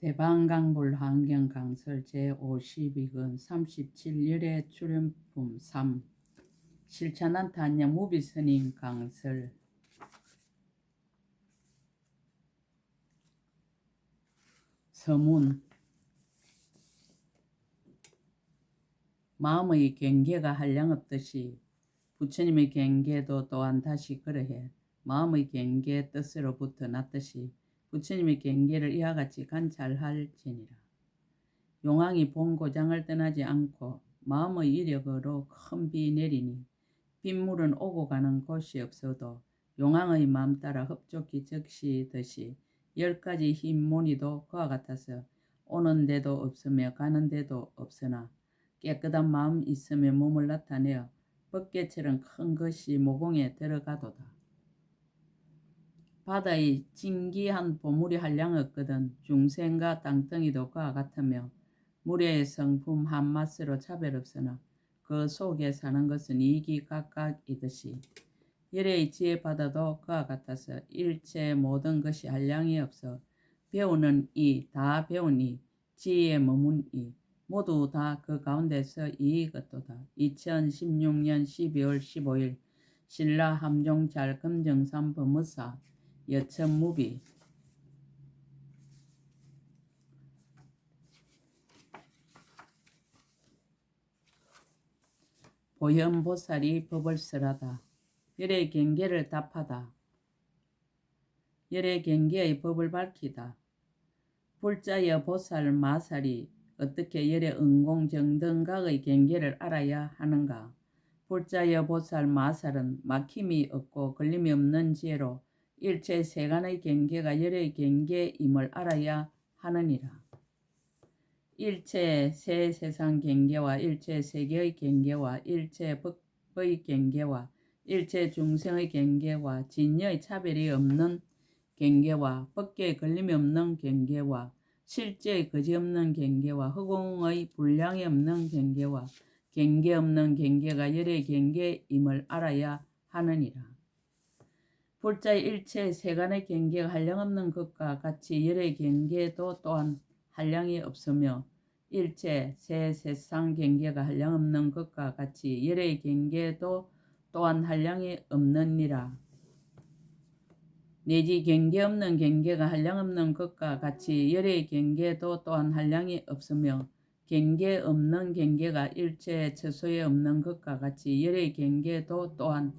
대방강불 환경강설 제52권 37열의 출연품 3 실천한 탄영 무비스님 강설 서문 마음의 경계가 한량없듯이 부처님의 경계도 또한 다시 그러해 마음의 경계 뜻으로부터 났듯이 부처님의 경계를 이와 같이 관찰할지니라. 용왕이 본고장을 떠나지 않고 마음의 이력으로 큰 비 내리니 빗물은 오고 가는 곳이 없어도 용왕의 마음 따라 흡족히 적시듯이 10가지 흰무늬도 그와 같아서 오는 데도 없으며 가는 데도 없으나 깨끗한 마음 있으며 몸을 나타내어 법계처럼 큰 것이 모공에 들어가도다. 바다의 진기한 보물이 한량없거든 중생과 땅덩이도 그와 같으며 물의 성품 한맛으로 차별없으나 그 속에 사는 것은 이기각각이듯이 열의 지혜 바다도 그와 같아서 일체 모든 것이 한량이 없어 배우는 이 다 배운 이 지혜에 머문 이 모두 다 그 가운데서 이익었도다. 2016년 12월 15일 신라 함종잘 금정산 법무사 여천무비 보현보살이 법을 설하다. 열의 경계를 답하다. 열의 경계의 법을 밝히다. 불자여 보살 마살이 어떻게 열의 응공정등각의 경계를 알아야 하는가. 불자여 보살 마살은 막힘이 없고 걸림이 없는 지혜로 일체 세간의 경계가 열의 경계임을 알아야 하느니라. 일체 새 세상 경계와 일체 세계의 경계와 일체 법의 경계와 일체 중생의 경계와 진여의 차별이 없는 경계와 법계의 걸림이 없는 경계와 실제의 거지 없는 경계와 허공의 불량이 없는 경계와 경계 없는 경계가 열의 경계임을 알아야 하느니라. 불자의 일체 세간의 경계가 한량없는 것과 같이 열의 경계도 또한 한량이 없으며 일체 새 세상 경계가 한량없는 것과 같이 열의 경계도 또한 한량이 없느니라. 내지 경계 없는 경계가 한량없는 것과 같이 열의 경계도 또한 한량이 없으며 경계 없는 경계가 일체 처소에 없는 것과 같이 열의 경계도 또한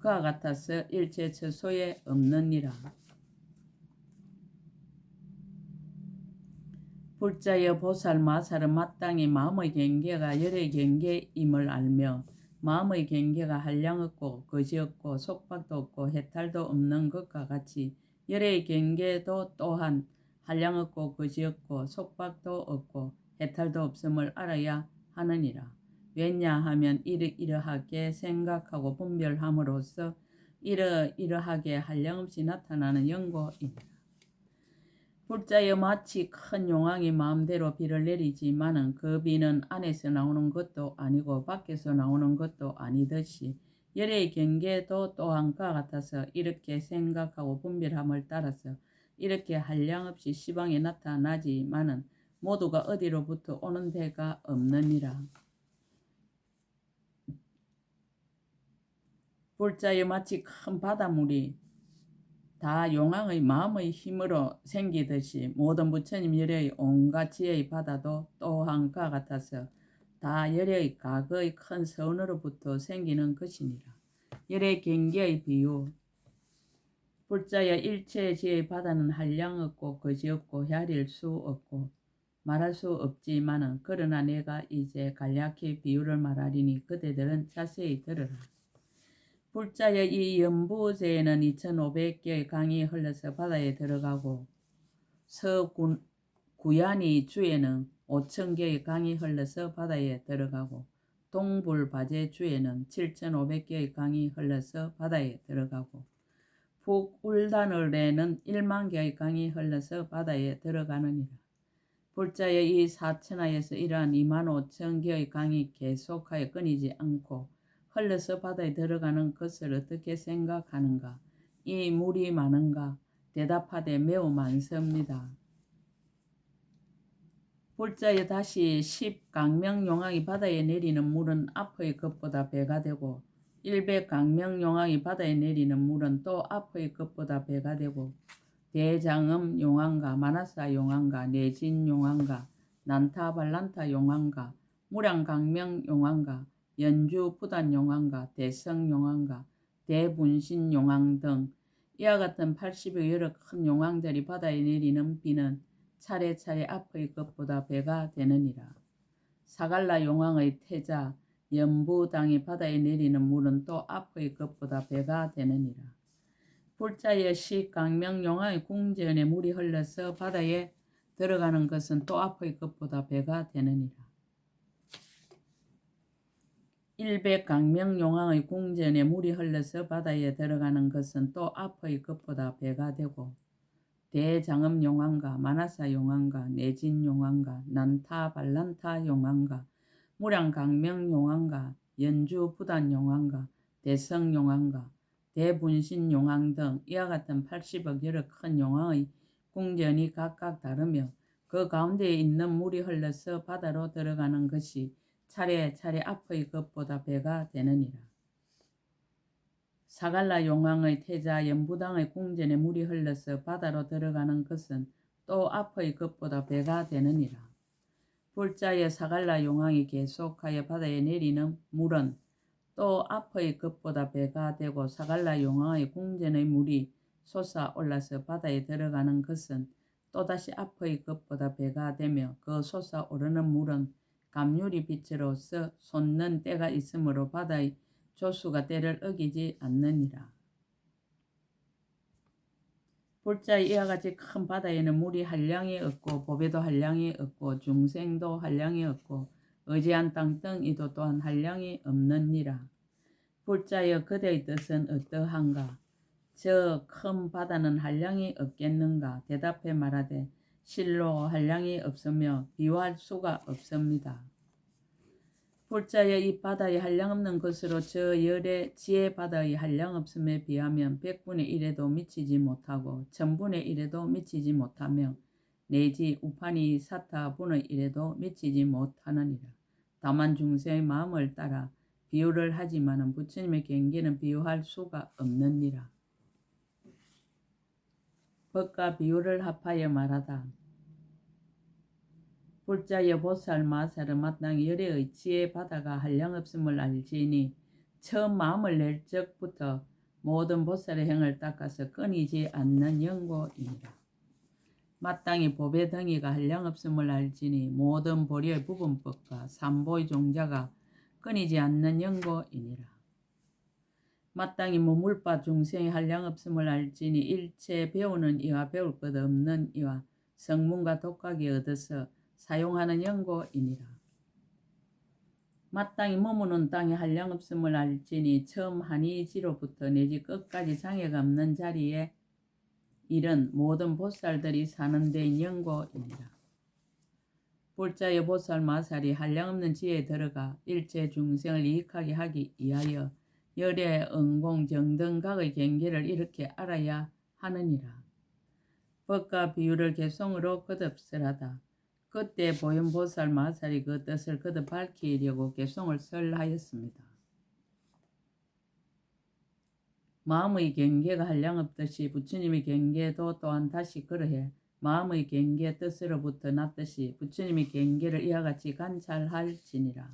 그와 같아서 일체 처소에 없느니라. 불자여 보살 마살은 마땅히 마음의 경계가 열의 경계임을 알며 마음의 경계가 한량없고 거지없고 속박도 없고 해탈도 없는 것과 같이 열의 경계도 또한 한량없고 거지없고 속박도 없고 해탈도 없음을 알아야 하느니라. 왜냐하면 이러이러하게 생각하고 분별함으로써 이러이러하게 한량없이 나타나는 연고이니라. 불자여 마치 큰 용왕이 마음대로 비를 내리지만은 그 비는 안에서 나오는 것도 아니고 밖에서 나오는 것도 아니듯이 열의 경계도 또한 그와 같아서 이렇게 생각하고 분별함을 따라서 이렇게 한량없이 시방에 나타나지만은 모두가 어디로부터 오는 데가 없느니라. 불자여 마치 큰 바닷물이 다 용왕의 마음의 힘으로 생기듯이 모든 부처님 열의 온갖 지혜의 바다도 또한 그와 같아서 다 열의 각의 큰 서운으로부터 생기는 것이니라. 열의 경계의 비유 불자여 일체 지혜의 바다는 한량없고 거지없고 헤아릴 수 없고 말할 수 없지만은 그러나 내가 이제 간략히 비유를 말하리니 그대들은 자세히 들으라. 불자여 이 연부제에는 2500개의 강이 흘러서 바다에 들어가고 서구야니 주에는 5000개의 강이 흘러서 바다에 들어가고 동불바제 주에는 7500개의 강이 흘러서 바다에 들어가고 북울다늘에는 10,000개의 강이 흘러서 바다에 들어가느니라. 불자여 이 사천하에서 이러한 25,000개의 강이 계속하여 끊이지 않고 흘러서 바다에 들어가는 것을 어떻게 생각하는가? 이 물이 많은가? 대답하되 매우 많습니다. 불자에 다시 10 강명용왕이 바다에 내리는 물은 앞의 것보다 배가 되고 100 강명용왕이 바다에 내리는 물은 또 앞의 것보다 배가 되고 대장음 용왕과 마나사 용왕과 내진 용왕과 난타 발란타 용왕과 무량 강명 용왕과 연주 부단 용왕과 대성 용왕과 대분신 용왕 등 이와 같은 80여 여러 큰 용왕들이 바다에 내리는 비는 차례차례 앞의 것보다 배가 되느니라. 사갈라 용왕의 태자 연부당이 바다에 내리는 물은 또 앞의 것보다 배가 되느니라. 불자의 시 강명 용왕의 궁전에 물이 흘러서 바다에 들어가는 것은 또 앞의 것보다 배가 되느니라. 100 강명 용왕의 궁전에 물이 흘러서 바다에 들어가는 것은 또 앞의 것보다 배가 되고 대장음 용왕과 마나사 용왕과 내진 용왕과 난타 발란타 용왕과 무량 강명 용왕과 연주 부단 용왕과 대성 용왕과 대분신 용왕 등 이와 같은 80억 여러 큰 용왕의 궁전이 각각 다르며 그 가운데에 있는 물이 흘러서 바다로 들어가는 것이 차례차례 앞의 것보다 배가 되느니라. 사갈라 용왕의 태자 연부당의 궁전에 물이 흘러서 바다로 들어가는 것은 또 앞의 것보다 배가 되느니라. 불자의 사갈라 용왕이 계속하여 바다에 내리는 물은 또 앞의 것보다 배가 되고 사갈라 용왕의 궁전의 물이 솟아올라서 바다에 들어가는 것은 또다시 앞의 것보다 배가 되며 그 솟아오르는 물은 감유리 빛으로서 솟는 때가 있으므로 바다의 조수가 때를 어기지 않느니라. 불자의 이와 같이 큰 바다에는 물이 한량이 없고 보배도 한량이 없고 중생도 한량이 없고 의지한 땅 덩이도 또한 한량이 없느니라. 불자여 그대의 뜻은 어떠한가? 저 큰 바다는 한량이 없겠는가? 대답해 말하되 실로 한량이 없으며 비유할 수가 없습니다. 불자여 이 바다의 한량없는 것으로 저 열의 지혜 바다의 한량없음에 비하면 100분의 1에도 미치지 못하고 1000분의 1에도 미치지 못하며 내지 우파니 사타분의 1에도 미치지 못하느니라. 다만 중생의 마음을 따라 비유를 하지만은 부처님의 경계는 비유할 수가 없느니라. 법과 비유를 합하여 말하다. 불자여 보살 마살은 마땅히 열애의 지혜 바다가 한량없음을 알지니 처음 마음을 낼 적부터 모든 보살의 행을 닦아서 끊이지 않는 연고이니라. 마땅히 보배 덩이가 한량없음을 알지니 모든 보리의 부분법과 삼보의 종자가 끊이지 않는 연고이니라. 마땅히 무물바 중생의 한량없음을 알지니 일체 배우는 이와 배울 것 없는 이와 성문과 독학이 얻어서 사용하는 연고이니라. 마땅히 머무는 땅에 한량없음을 알지니 처음 한이지로부터 내지 끝까지 장애가 없는 자리에 이른 모든 보살들이 사는 데인 연고이니라. 불자의 보살 마살이 한량없는 지혜에 들어가 일체 중생을 이익하게 하기 위하여 열애, 응공, 정등각의 경계를 이렇게 알아야 하느니라. 법과 비유를 개성으로 거듭설하다. 그때 보현보살 마살이 그 뜻을 거듭 밝히려고 개성을 설하였습니다. 마음의 경계가 한량없듯이 부처님의 경계도 또한 다시 그러해 마음의 경계 뜻으로부터 났듯이 부처님의 경계를 이와 같이 관찰할지니라.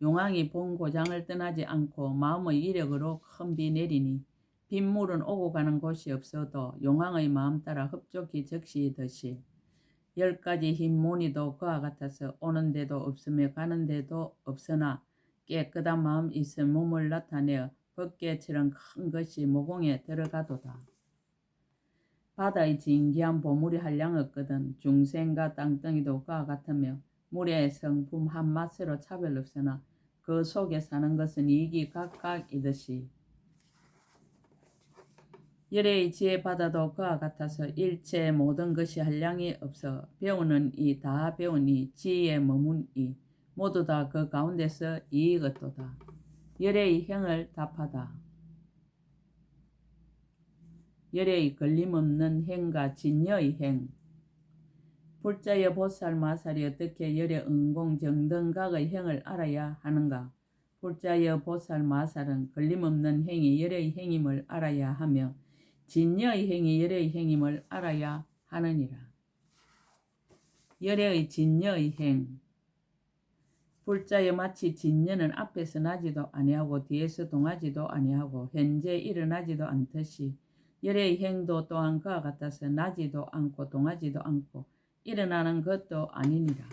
용왕이 본 고장을 떠나지 않고 마음의 이력으로 큰 비 내리니 빗물은 오고 가는 곳이 없어도 용왕의 마음 따라 흡족히 적시듯이 10가지 흰 무늬도 그와 같아서 오는 데도 없으며 가는 데도 없으나 깨끗한 마음 있을 몸을 나타내어 법계처럼 큰 것이 모공에 들어가도다. 바다의 진기한 보물이 한량없거든 중생과 땅덩이도 그와 같으며 물의 성품 한 맛으로 차별 없으나 그 속에 사는 것은 이익이 각각이듯이 열애의 지혜 바다도 그와 같아서 일체 모든 것이 한량이 없어 배우는 이 다 배우니 지혜에 머문 이 모두 다 그 가운데서 이익 얻도다. 열애의 행을 답하다. 열애의 걸림없는 행과 진여의 행. 불자여 보살 마살이 어떻게 열의 응공 정등각의 행을 알아야 하는가? 불자여 보살 마살은 걸림없는 행이 열의 행임을 알아야 하며 진여의 행이 열의 행임을 알아야 하느니라. 열의 진여의 행. 불자여 마치 진여는 앞에서 나지도 아니하고 뒤에서 동하지도 아니하고 현재 일어나지도 않듯이 열의 행도 또한 그와 같아서 나지도 않고 동하지도 않고 일어나는 것도 아니니라.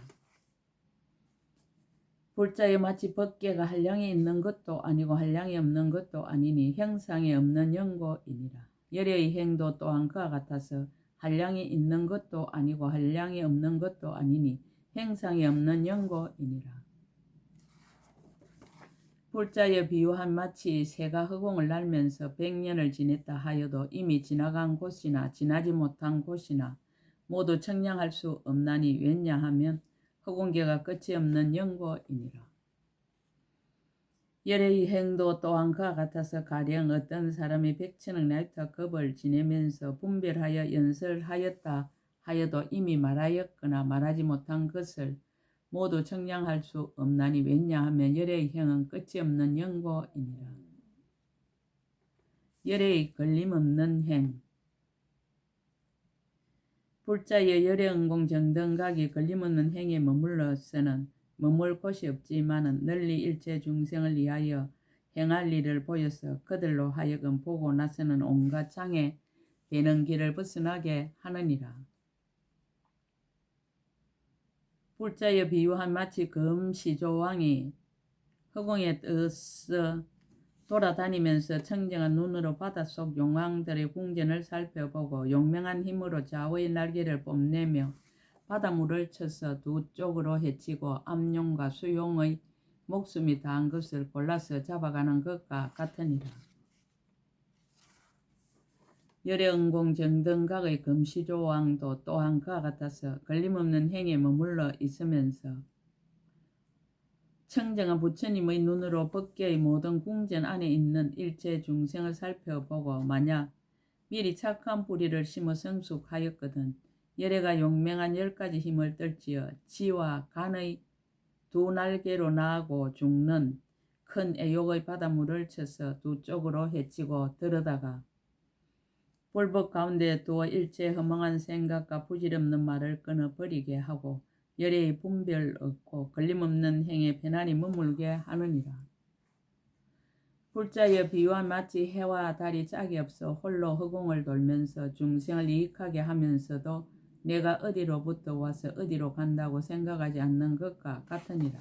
불자여 마치 법계가 한량이 있는 것도 아니고 한량이 없는 것도 아니니 형상이 없는 영고이니라. 열의 행도 또한 그와 같아서 한량이 있는 것도 아니고 한량이 없는 것도 아니니 형상이 없는 영고이니라. 불자여 비유한 마치 새가 허공을 날면서 100년을 지냈다 하여도 이미 지나간 곳이나 지나지 못한 곳이나 모두 청량할 수 없나니 왜냐하면 허공계가 끝이 없는 영고이니라. 열의 행도 또한 그와 같아서 가령 어떤 사람이 100천억 나이터 급을 지내면서 분별하여 연설하였다 하여도 이미 말하였거나 말하지 못한 것을 모두 청량할 수 없나니 왜냐하면 열의 행은 끝이 없는 영고이니라. 열의 걸림없는 행. 불자여 열의 응공 정등각이 걸림없는 행에 머물러서는 머물 곳이 없지만은 널리 일체 중생을 위하여 행할 일을 보여서 그들로 하여금 보고 나서는 온갖 장애 되는 길을 벗어나게 하느니라. 불자여 비유한 마치 금시조왕이 허공에 떠서 돌아다니면서 청정한 눈으로 바닷속 용왕들의 궁전을 살펴보고 용맹한 힘으로 좌우의 날개를 뽐내며 바닷물을 쳐서 두 쪽으로 헤치고 암용과 수용의 목숨이 다한 것을 골라서 잡아가는 것과 같으니라. 열의 응공 정등각의 금시조왕도 또한 그와 같아서 걸림없는 행에 머물러 있으면서 청정한 부처님의 눈으로 법계의 모든 궁전 안에 있는 일체 중생을 살펴보고 만약 미리 착한 뿌리를 심어 성숙하였거든 열애가 용맹한 10가지 힘을 떨지어 지와 간의 두 날개로 나아고 죽는 큰 애욕의 바닷물을 쳐서 두 쪽으로 헤치고 들어다가 불법 가운데 두어 일체 허망한 생각과 부질없는 말을 끊어버리게 하고 열애의 분별 없고 걸림없는 행에 편안히 머물게 하느니라. 불자여 비유한 마치 해와 달이 짝이 없어 홀로 허공을 돌면서 중생을 이익하게 하면서도 내가 어디로부터 와서 어디로 간다고 생각하지 않는 것과 같으니라.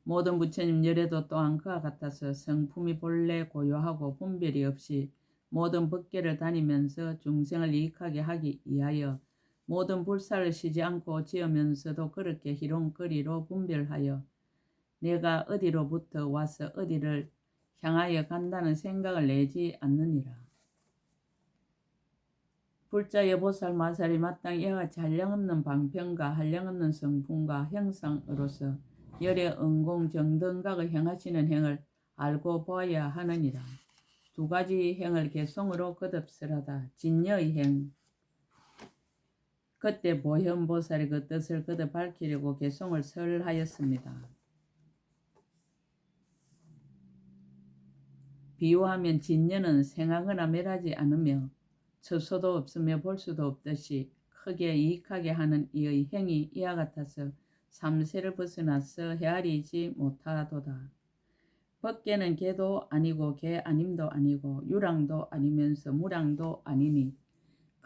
모든 부처님 열애도 또한 그와 같아서 성품이 본래 고요하고 분별이 없이 모든 법계를 다니면서 중생을 이익하게 하기 위하여 모든 불사를 쉬지 않고 지으면서도 그렇게 희롱거리로 분별하여 내가 어디로부터 와서 어디를 향하여 간다는 생각을 내지 않느니라. 불자여 보살 마살이 마땅히 이와 같이 한량없는 방편과 한량없는 성품과 형상으로서 열의 응공 정등각을 행하시는 행을 알고 보아야 하느니라. 두 가지 행을 개성으로 거듭설하다. 진여의 행. 그때 보현보살이 그 뜻을 거듭 밝히려고 개성을 설하였습니다. 비유하면 진여는 생하거나 멸하지 않으며 처소도 없으며 볼 수도 없듯이 크게 이익하게 하는 이의 행이 이와 같아서 삼세를 벗어나서 헤아리지 못하도다. 법계는 개도 아니고 개 아님도 아니고 유랑도 아니면서 무량도 아니니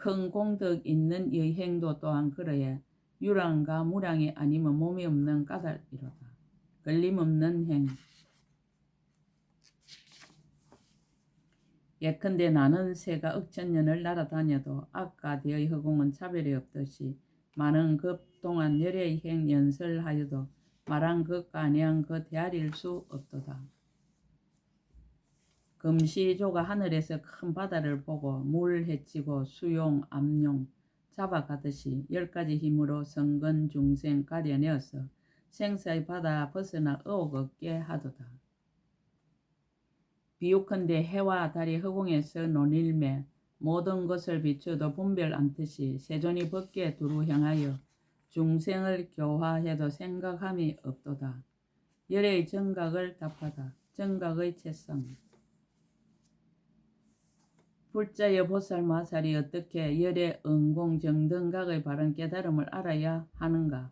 큰 공덕 있는 이의 행도 또한 그러해 유랑과 무량이 아니면 몸이 없는 까닭이로다. 걸림없는 행. 예컨대 나는 새가 억천년을 날아다녀도 악가대의 허공은 차별이 없듯이 많은 급 동안 열의 행 연설하여도 말한 것과 아니한 것 헤아릴 수 없도다. 금시조가 하늘에서 큰 바다를 보고 물 헤치고 수용, 암용, 잡아가듯이 10가지 힘으로 성근 중생 가려내어서 생사의 바다 벗어나 의혹 없게 하도다. 비유컨대 해와 달이 허공에서 논일매 모든 것을 비추어도 분별 않듯이 세존이 법계에 두루 향하여 중생을 교화해도 생각함이 없도다. 열의 정각을 답하다. 정각의 채성. 불자여 보살마살이 어떻게 열의 응공정등각의 바른 깨달음을 알아야 하는가?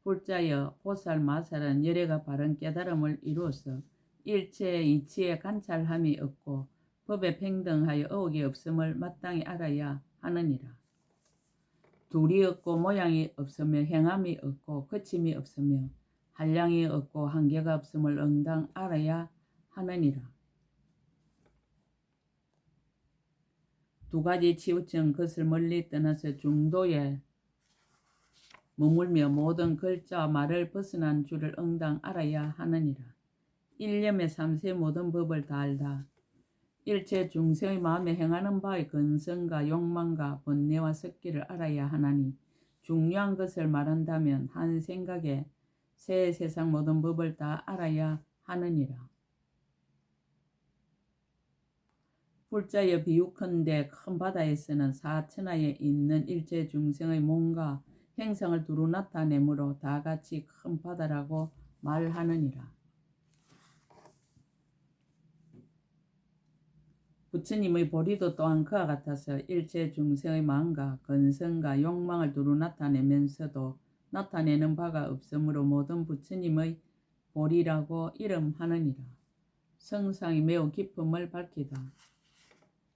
불자여 보살마살은 열애가 바른 깨달음을 이루어서 일체의 이치에 관찰함이 없고 법에 평등하여 의혹이 없음을 마땅히 알아야 하느니라. 둘이 없고 모양이 없으며 행함이 없고 거침이 없으며 한량이 없고 한계가 없음을 응당 알아야 하느니라. 두 가지 치우친 것을 멀리 떠나서 중도에 머물며 모든 글자와 말을 벗어난 줄을 응당 알아야 하느니라. 일념의 삼세 모든 법을 다 알다. 일체 중생의 마음에 행하는 바의 근성과 욕망과 번뇌와 섞기를 알아야 하나니 중요한 것을 말한다면 한 생각에 새 세상 모든 법을 다 알아야 하느니라. 불자여 비유컨대 큰 바다에서는 사천하에 있는 일체 중생의 몸과 행상을 두루 나타내므로 다같이 큰 바다라고 말하느니라. 부처님의 보리도 또한 그와 같아서 일체 중생의 마음과 근성과 욕망을 두루 나타내면서도 나타내는 바가 없으므로 모든 부처님의 보리라고 이름하느니라. 성상이 매우 깊음을 밝히다.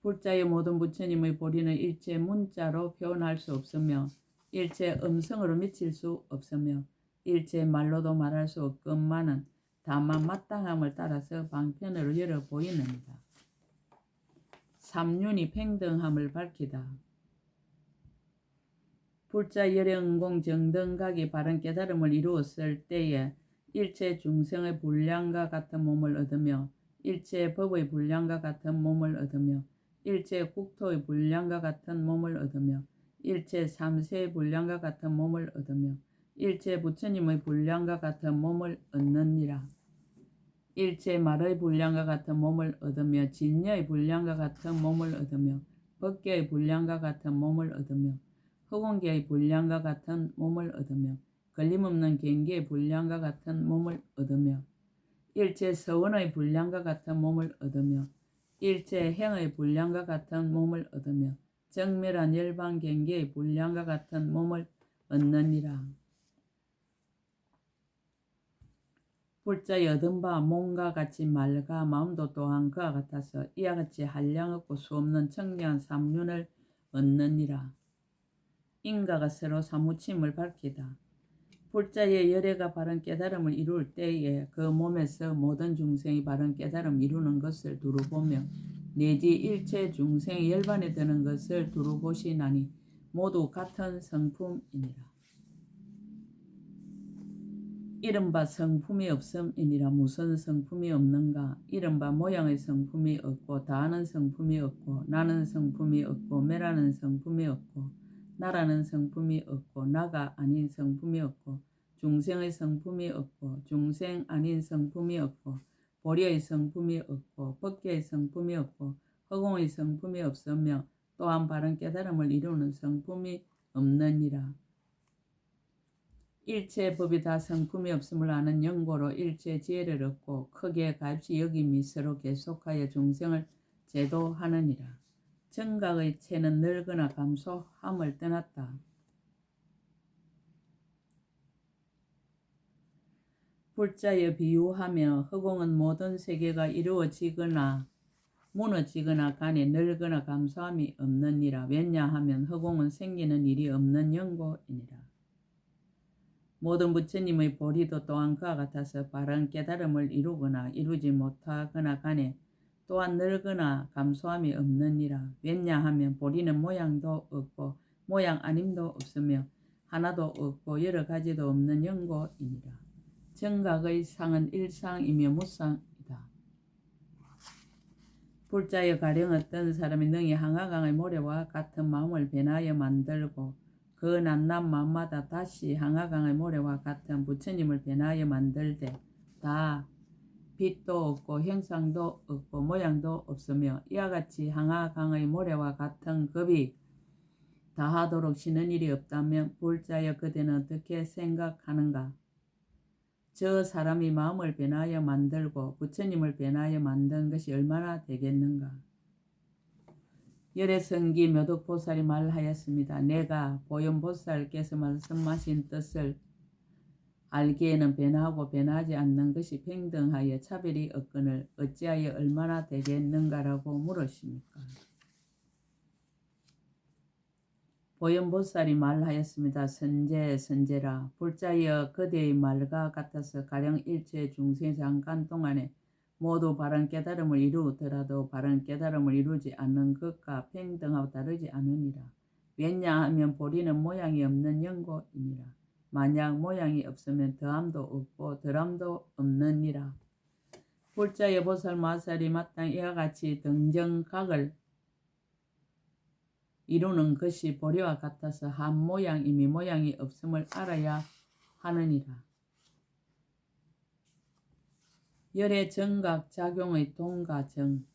불자의 모든 부처님의 보리는 일체 문자로 표현할 수 없으며 일체 음성으로 미칠 수 없으며 일체 말로도 말할 수 없건만은 다만 마땅함을 따라서 방편으로 열어 보이느니라. 삼륜이 평등함을 밝히다. 불자 열영공 정등각이 바른 깨달음을 이루었을 때에 일체 중생의 분량과 같은 몸을 얻으며 일체 법의 분량과 같은 몸을 얻으며 일체 국토의 분량과 같은 몸을 얻으며 일체 삼세의 분량과 같은 몸을 얻으며 일체 부처님의 분량과 같은 몸을 얻느니라. 일체 말의 분량과 같은 몸을 얻으며 진여의 분량과 같은 몸을 얻으며 법계의 분량과 같은 몸을 얻으며 허공계의 분량과 같은 몸을 얻으며 걸림없는 경계의 분량과 같은 몸을 얻으며 일체 서원의 분량과 같은 몸을 얻으며 일체 행의 분량과 같은 몸을 얻으며 정멸한 열반 경계의 분량과 같은 몸을 얻느니라. 불자의 얻은 바 몸과 같이 말과 마음도 또한 그와 같아서 이와 같이 한량없고 수없는 청량한 삼륜을 얻느니라. 인가가 서로 사무침을 밝히다. 불자의 열애가 바른 깨달음을 이룰 때에 그 몸에서 모든 중생이 바른 깨달음 이루는 것을 두루 보며 내지 일체 중생이 열반에 드는 것을 두루 보시나니 모두 같은 성품이니라. 이른바 성품이 없음이니라. 무슨 성품이 없는가? 이른바 모양의 성품이 없고 다하는 성품이 없고 나는 성품이 없고 매라는 성품이 없고 나라는 성품이 없고 나가 아닌 성품이 없고 중생의 성품이 없고 중생 아닌 성품이 없고 보리의 성품이 없고 법계의 성품이 없고 허공의 성품이 없으며 또한 바른 깨달음을 이루는 성품이 없느니라. 일체 법이 다 성품이 없음을 아는 연고로 일체 지혜를 얻고 크게 가입시 여김이 서로 계속하여 중생을 제도하느니라. 정각의 체는 늘거나 감소함을 떠났다. 불자여 비유하며 허공은 모든 세계가 이루어지거나 무너지거나 간에 늘거나 감소함이 없느니라. 왜냐하면 허공은 생기는 일이 없는 연고이니라. 모든 부처님의 보리도 또한 그와 같아서 바른 깨달음을 이루거나 이루지 못하거나 간에 또한 늘거나 감소함이 없느니라. 왜냐하면 보리는 모양도 없고 모양 아님도 없으며 하나도 없고 여러 가지도 없는 연고이니라. 정각의 상은 일상이며 무상이다. 불자여 가령 어떤 사람이 능히 항아강의 모래와 같은 마음을 변하여 만들고 그 낱낱 마음마다 다시 항아강의 모래와 같은 부처님을 변하여 만들되 다 빛도 없고 형상도 없고 모양도 없으며 이와 같이 항하강의 모래와 같은 급이 다하도록 쉬는 일이 없다면 불자여 그대는 어떻게 생각하는가? 저 사람이 마음을 변하여 만들고 부처님을 변하여 만든 것이 얼마나 되겠는가? 열애성기 묘덕보살이 말하였습니다. 내가 보현보살께서 말씀하신 뜻을 알기에는 변하고 변하지 않는 것이 평등하여 차별이 없거늘 어찌하여 얼마나 되겠는가라고 물으십니까? 보현보살이 말하였습니다. 선제라 불자여 그대의 말과 같아서 가령 일체 중생 잠깐 동안에 모두 바른 깨달음을 이루더라도 바른 깨달음을 이루지 않는 것과 평등하고 다르지 않으니라. 왜냐하면 보리는 모양이 없는 연고이니라. 만약 모양이 없으면 더함도 없고 덜함도 없느니라. 불자여 보살 마살이 마땅히 이와 같이 등정각을 이루는 것이 보리와 같아서 한 모양이미 모양이 없음을 알아야 하느니라. 열의 정각 작용의 동가정